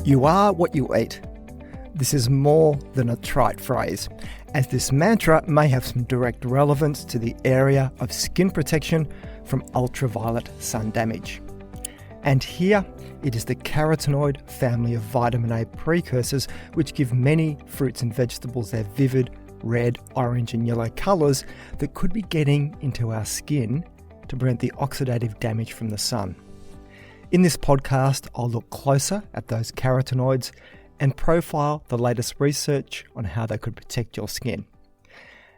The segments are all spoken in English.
You are what you eat. This is more than a trite phrase, as this mantra may have some direct relevance to the area of skin protection from ultraviolet sun damage. And here it is the carotenoid family of vitamin A precursors which give many fruits and vegetables their vivid red, orange and yellow colours that could be getting into our skin to prevent the oxidative damage from the sun. In this podcast, I'll look closer at those carotenoids and profile the latest research on how they could protect your skin.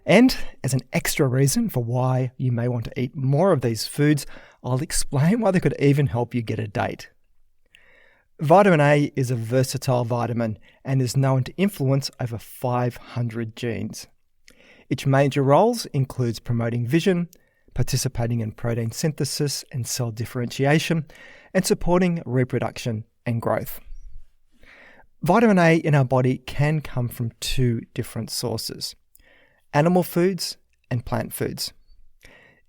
And as an extra reason for why you may want to eat more of these foods, I'll explain why they could even help you get a date. Vitamin A is a versatile vitamin and is known to influence over 500 genes. Its major roles includes promoting vision, participating in protein synthesis and cell differentiation, and supporting reproduction and growth. Vitamin A in our body can come from two different sources: animal foods and plant foods.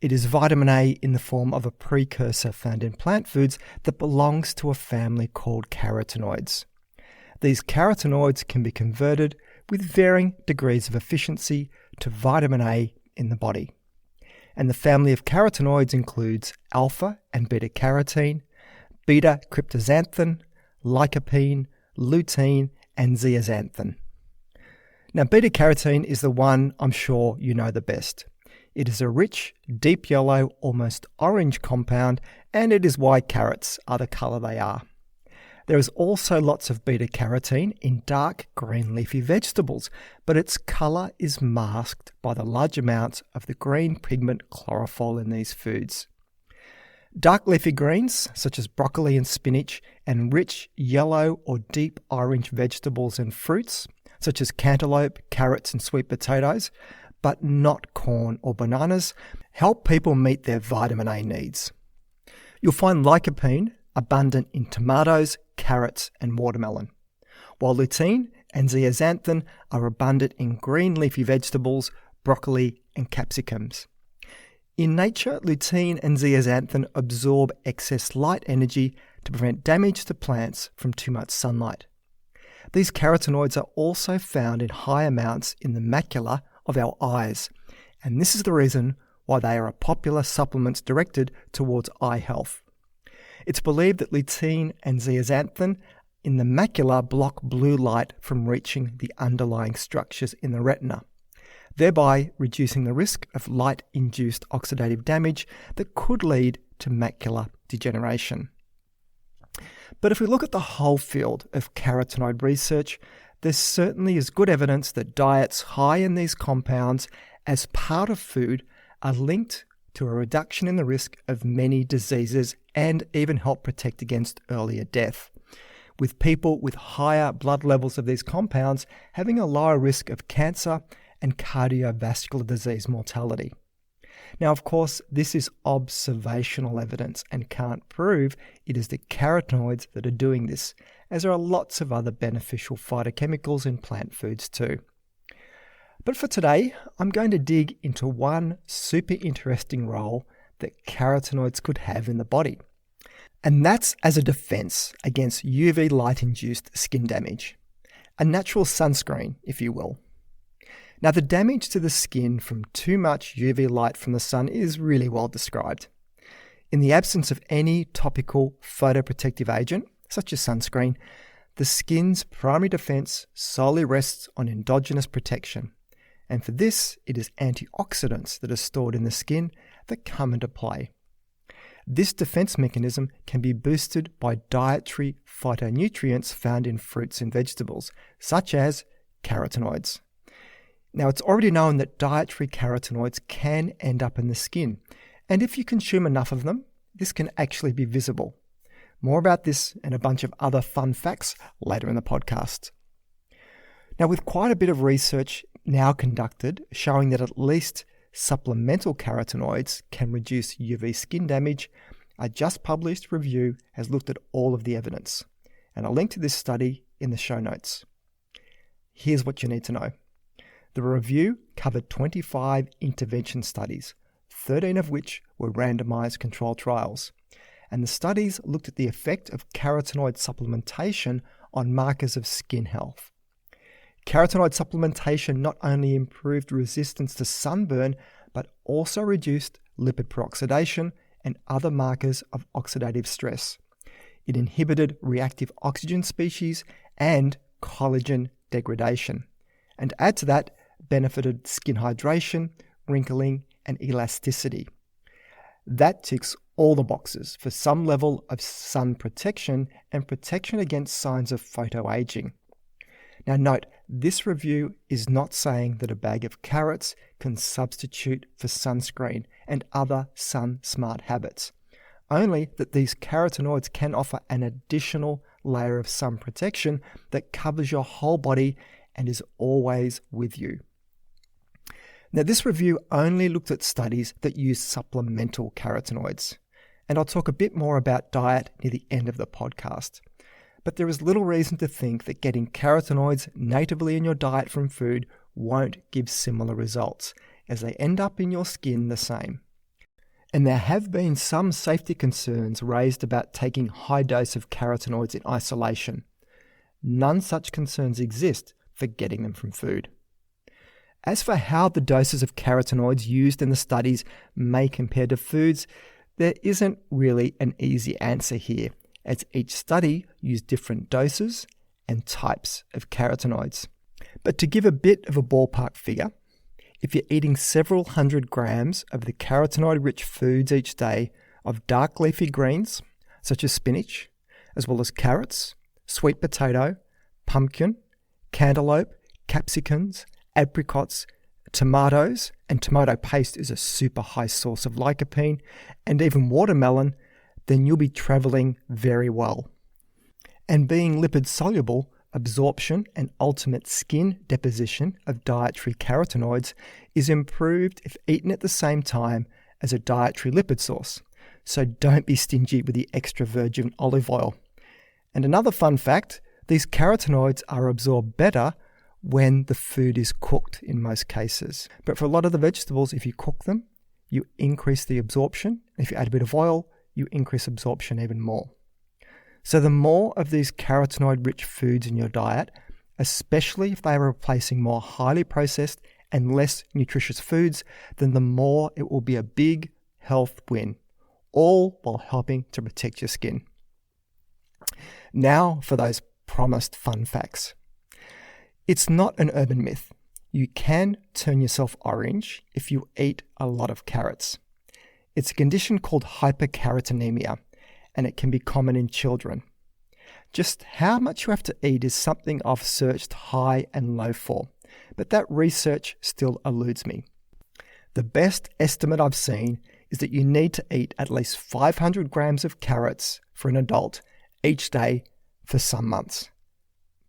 It is vitamin A in the form of a precursor found in plant foods that belongs to a family called carotenoids. These carotenoids can be converted with varying degrees of efficiency to vitamin A in the body. And the family of carotenoids includes alpha and beta carotene, beta cryptoxanthin, lycopene, lutein, and zeaxanthin. Now, beta carotene is the one I'm sure you know the best. It is a rich, deep yellow, almost orange compound, and it is why carrots are the colour they are. There is also lots of beta carotene in dark green leafy vegetables, but its colour is masked by the large amounts of the green pigment chlorophyll in these foods. Dark leafy greens, such as broccoli and spinach, and rich yellow or deep orange vegetables and fruits, such as cantaloupe, carrots and sweet potatoes, but not corn or bananas, help people meet their vitamin A needs. You'll find lycopene abundant in tomatoes, carrots and watermelon, while lutein and zeaxanthin are abundant in green leafy vegetables, broccoli and capsicums. In nature, lutein and zeaxanthin absorb excess light energy to prevent damage to plants from too much sunlight. These carotenoids are also found in high amounts in the macula of our eyes, and this is the reason why they are a popular supplements directed towards eye health. It's believed that lutein and zeaxanthin in the macula block blue light from reaching the underlying structures in the retina, thereby reducing the risk of light-induced oxidative damage that could lead to macular degeneration. But if we look at the whole field of carotenoid research, there certainly is good evidence that diets high in these compounds as part of food are linked to a reduction in the risk of many diseases and even help protect against earlier death, with people with higher blood levels of these compounds having a lower risk of cancer and cardiovascular disease mortality. Now, of course, this is observational evidence and can't prove it is the carotenoids that are doing this, as there are lots of other beneficial phytochemicals in plant foods too. But for today, I'm going to dig into one super interesting role that carotenoids could have in the body. And that's as a defense against UV light-induced skin damage. A natural sunscreen, if you will. Now, the damage to the skin from too much UV light from the sun is really well described. In the absence of any topical photoprotective agent, such as sunscreen, the skin's primary defense solely rests on endogenous protection. And for this, it is antioxidants that are stored in the skin that come into play. This defense mechanism can be boosted by dietary phytonutrients found in fruits and vegetables, such as carotenoids. Now, it's already known that dietary carotenoids can end up in the skin, and if you consume enough of them, this can actually be visible. More about this and a bunch of other fun facts later in the podcast. Now, with quite a bit of research now conducted showing that at least supplemental carotenoids can reduce UV skin damage, a just published review has looked at all of the evidence, and I'll link to this study in the show notes. Here's what you need to know. The review covered 25 intervention studies, 13 of which were randomized controlled trials, and the studies looked at the effect of carotenoid supplementation on markers of skin health. Carotenoid supplementation not only improved resistance to sunburn, but also reduced lipid peroxidation and other markers of oxidative stress. It inhibited reactive oxygen species and collagen degradation. And to add to that, benefited skin hydration, wrinkling, and elasticity. That ticks all the boxes for some level of sun protection and protection against signs of photoaging. Now note, this review is not saying that a bag of carrots can substitute for sunscreen and other sun-smart habits, only that these carotenoids can offer an additional layer of sun protection that covers your whole body and is always with you. Now, this review only looked at studies that use supplemental carotenoids, and I'll talk a bit more about diet near the end of the podcast. But there is little reason to think that getting carotenoids natively in your diet from food won't give similar results, as they end up in your skin the same. And there have been some safety concerns raised about taking high dose of carotenoids in isolation. None such concerns exist for getting them from food. As for how the doses of carotenoids used in the studies may compare to foods, there isn't really an easy answer here, as each study used different doses and types of carotenoids. But to give a bit of a ballpark figure, if you're eating several hundred grams of the carotenoid-rich foods each day of dark leafy greens, such as spinach, as well as carrots, sweet potato, pumpkin, cantaloupe, capsicums, apricots, tomatoes, and tomato paste is a super high source of lycopene, and even watermelon, then you'll be travelling very well. And being lipid soluble, absorption and ultimate skin deposition of dietary carotenoids is improved if eaten at the same time as a dietary lipid source. So don't be stingy with the extra virgin olive oil. And another fun fact, these carotenoids are absorbed better when the food is cooked in most cases. But for a lot of the vegetables, if you cook them, you increase the absorption. If you add a bit of oil, you increase absorption even more. So the more of these carotenoid-rich foods in your diet, especially if they are replacing more highly processed and less nutritious foods, then the more it will be a big health win, all while helping to protect your skin. Now for those promised fun facts. It's not an urban myth. You can turn yourself orange if you eat a lot of carrots. It's a condition called hypercarotenemia, and it can be common in children. Just how much you have to eat is something I've searched high and low for, but that research still eludes me. The best estimate I've seen is that you need to eat at least 500 grams of carrots for an adult each day for some months.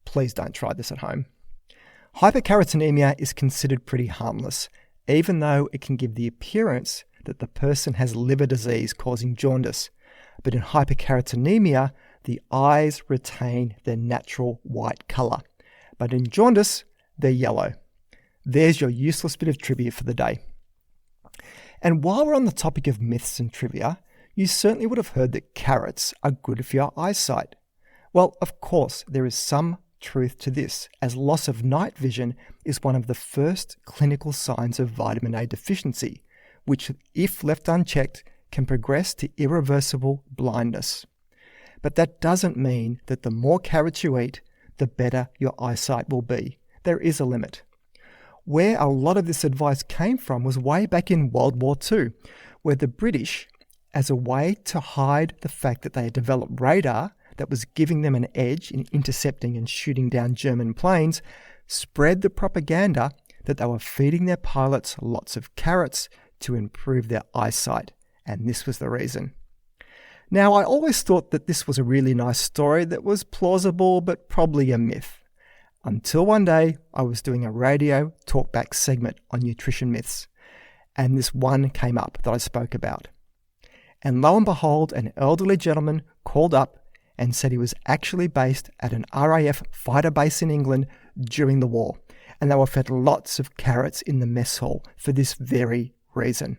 Please don't try this at home. Hypercarotenemia is considered pretty harmless, even though it can give the appearance that the person has liver disease causing jaundice. But in hypercarotenemia, the eyes retain their natural white colour. But in jaundice, they're yellow. There's your useless bit of trivia for the day. And while we're on the topic of myths and trivia, you certainly would have heard that carrots are good for your eyesight. Well, of course, there is some truth to this, as loss of night vision is one of the first clinical signs of vitamin A deficiency, which, if left unchecked, can progress to irreversible blindness. But that doesn't mean that the more carrots you eat, the better your eyesight will be. There is a limit. Where a lot of this advice came from was way back in World War II, where the British, as a way to hide the fact that they had developed radar that was giving them an edge in intercepting and shooting down German planes, spread the propaganda that they were feeding their pilots lots of carrots to improve their eyesight, and this was the reason. Now, I always thought that this was a really nice story that was plausible but probably a myth. Until one day, I was doing a radio talkback segment on nutrition myths, and this one came up that I spoke about. And lo and behold, an elderly gentleman called up and said he was actually based at an RAF fighter base in England during the war, and they were fed lots of carrots in the mess hall for this very reason.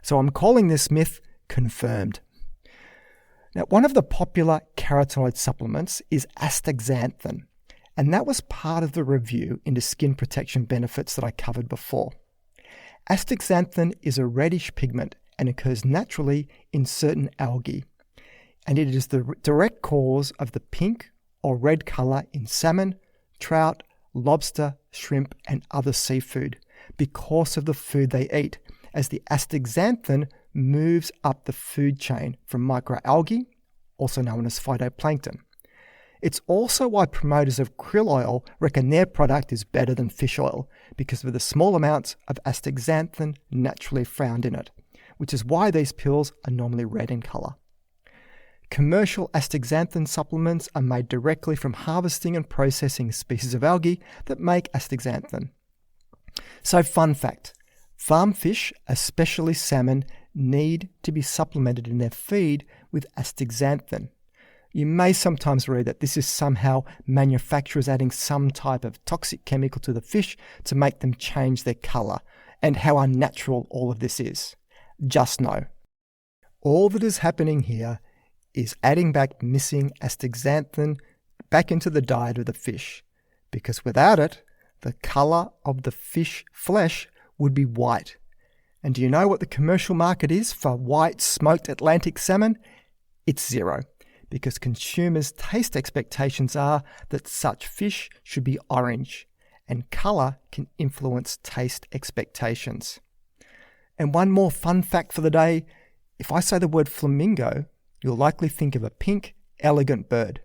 So I'm calling this myth confirmed. Now, one of the popular carotenoid supplements is astaxanthin, and that was part of the review into skin protection benefits that I covered before. Astaxanthin is a reddish pigment and occurs naturally in certain algae, and it is the direct cause of the pink or red colour in salmon, trout, lobster, shrimp, and other seafood because of the food they eat, as the astaxanthin moves up the food chain from microalgae, also known as phytoplankton. It's also why promoters of krill oil reckon their product is better than fish oil because of the small amounts of astaxanthin naturally found in it, which is why these pills are normally red in colour. Commercial astaxanthin supplements are made directly from harvesting and processing species of algae that make astaxanthin. So, fun fact, farm fish, especially salmon, need to be supplemented in their feed with astaxanthin. You may sometimes read that this is somehow manufacturers adding some type of toxic chemical to the fish to make them change their colour, and how unnatural all of this is. Just know, all that is happening here is adding back missing astaxanthin back into the diet of the fish, because without it, the colour of the fish flesh would be white. And do you know what the commercial market is for white smoked Atlantic salmon? It's zero, because consumers' taste expectations are that such fish should be orange, and colour can influence taste expectations. And one more fun fact for the day, if I say the word flamingo, you'll likely think of a pink, elegant bird.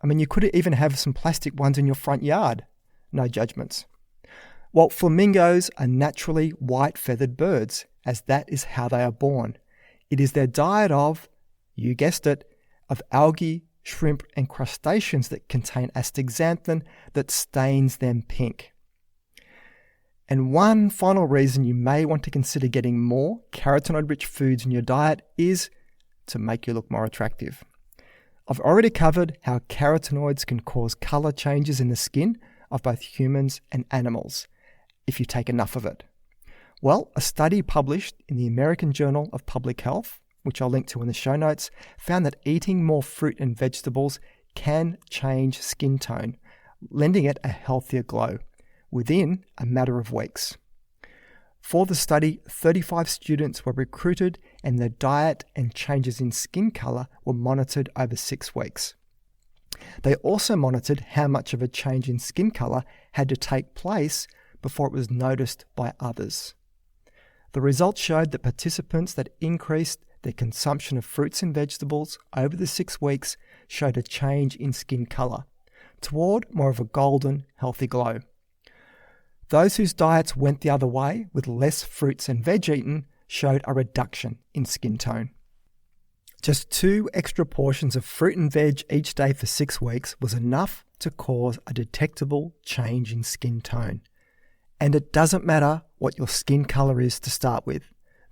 I mean, you could even have some plastic ones in your front yard. No judgments. Well, flamingos are naturally white-feathered birds, as that is how they are born. It is their diet of, you guessed it, of algae, shrimp, and crustaceans that contain astaxanthin that stains them pink. And one final reason you may want to consider getting more carotenoid-rich foods in your diet is to make you look more attractive. I've already covered how carotenoids can cause colour changes in the skin of both humans and animals if you take enough of it. Well, a study published in the American Journal of Public Health, which I'll link to in the show notes, found that eating more fruit and vegetables can change skin tone, lending it a healthier glow within a matter of weeks. For the study, 35 students were recruited and their diet and changes in skin colour were monitored over 6 weeks. They also monitored how much of a change in skin colour had to take place before it was noticed by others. The results showed that participants that increased their consumption of fruits and vegetables over the 6 weeks showed a change in skin colour toward more of a golden, healthy glow. Those whose diets went the other way, with less fruits and veg eaten, showed a reduction in skin tone. Just 2 extra portions of fruit and veg each day for 6 weeks was enough to cause a detectable change in skin tone. And it doesn't matter what your skin colour is to start with,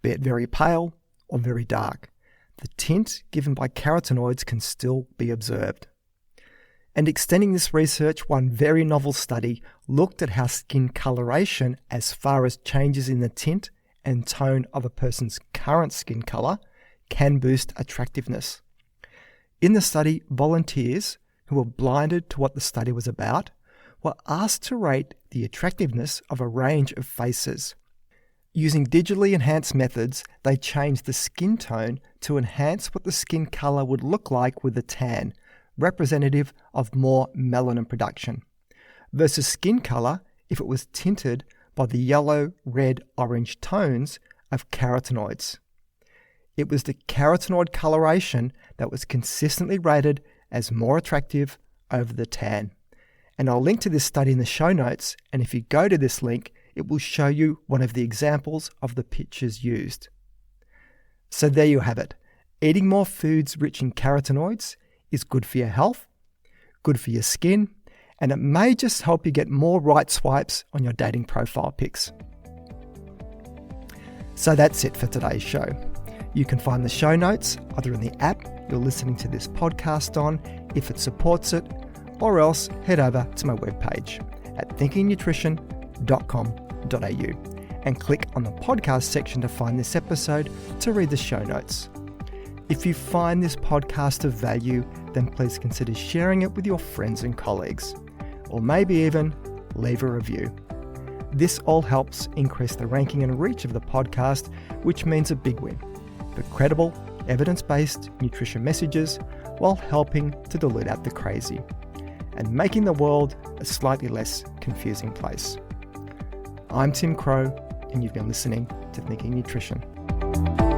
be it very pale or very dark. The tint given by carotenoids can still be observed. And extending this research, one very novel study looked at how skin coloration, as far as changes in the tint and tone of a person's current skin colour, can boost attractiveness. In the study, volunteers who were blinded to what the study was about were asked to rate the attractiveness of a range of faces. Using digitally enhanced methods, they changed the skin tone to enhance what the skin colour would look like with a tan, representative of more melanin production, versus skin colour if it was tinted by the yellow, red, orange tones of carotenoids. It was the carotenoid coloration that was consistently rated as more attractive over the tan. And I'll link to this study in the show notes, and if you go to this link, it will show you one of the examples of the pictures used. So there you have it. Eating more foods rich in carotenoids is good for your health, good for your skin, and it may just help you get more right swipes on your dating profile pics. So that's it for today's show. You can find the show notes either in the app you're listening to this podcast on, if it supports it, or else head over to my webpage at thinkingnutrition.com.au and click on the podcast section to find this episode to read the show notes. If you find this podcast of value, then please consider sharing it with your friends and colleagues, or maybe even leave a review. This all helps increase the ranking and reach of the podcast, which means a big win for credible, evidence-based nutrition messages while helping to dilute out the crazy and making the world a slightly less confusing place. I'm Tim Crow, and you've been listening to Thinking Nutrition.